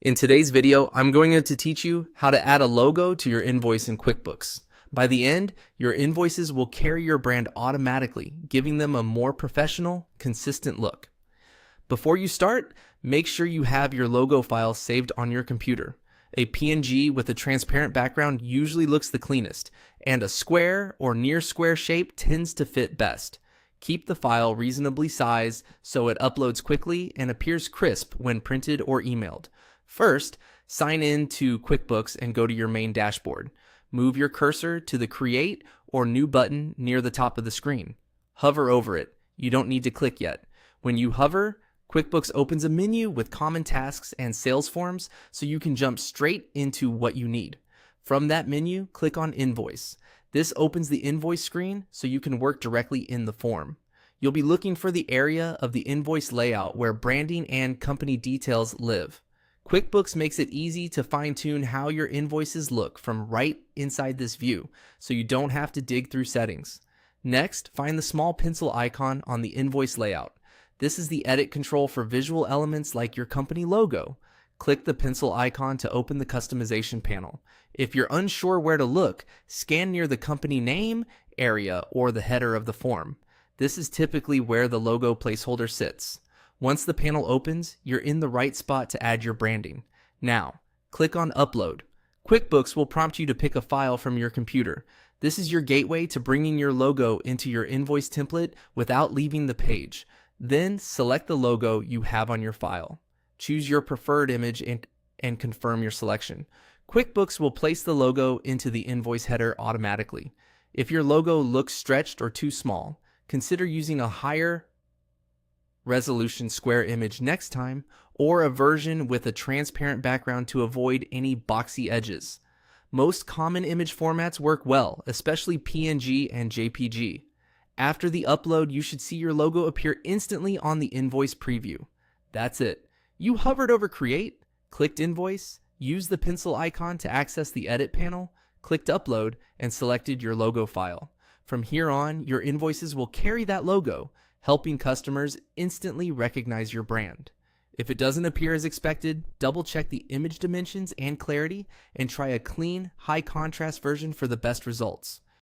In today's video, I'm going to teach you how to add a logo to your invoice in QuickBooks. By the end, your invoices will carry your brand automatically, giving them a more professional, consistent look. Before you start, make sure you have your logo file saved on your computer. A PNG with a transparent background usually looks the cleanest, and a square or near square shape tends to fit best. Keep the file reasonably sized so it uploads quickly and appears crisp when printed or emailed. First, sign in to QuickBooks and go to your main dashboard. Move your cursor to the Create or New button near the top of the screen. Hover over it. You don't need to click yet. When you hover, QuickBooks opens a menu with common tasks and sales forms so you can jump straight into what you need. From that menu, click on Invoice. This opens the invoice screen so you can work directly in the form. You'll be looking for the area of the invoice layout where branding and company details live. QuickBooks makes it easy to fine-tune how your invoices look from right inside this view, so you don't have to dig through settings. Next, find the small pencil icon on the invoice layout. This is the edit control for visual elements like your company logo. Click the pencil icon to open the customization panel. If you're unsure where to look, scan near the company name area or the header of the form. This is typically where the logo placeholder sits. Once the panel opens, you're in the right spot to add your branding. Now, click on Upload. QuickBooks will prompt you to pick a file from your computer. This is your gateway to bringing your logo into your invoice template without leaving the page. Then select the logo you have on your file. Choose your preferred image and confirm your selection. QuickBooks will place the logo into the invoice header automatically. If your logo looks stretched or too small, consider using a higher resolution square image next time, or a version with a transparent background to avoid any boxy edges. Most common image formats work well, especially PNG and JPG. After the upload, you should see your logo appear instantly on the invoice preview. That's it. You hovered over Create, clicked Invoice, used the pencil icon to access the Edit panel, clicked Upload, and selected your logo file. From here on, your invoices will carry that logo, helping customers instantly recognize your brand. If it doesn't appear as expected, double check the image dimensions and clarity and try a clean, high contrast version for the best results.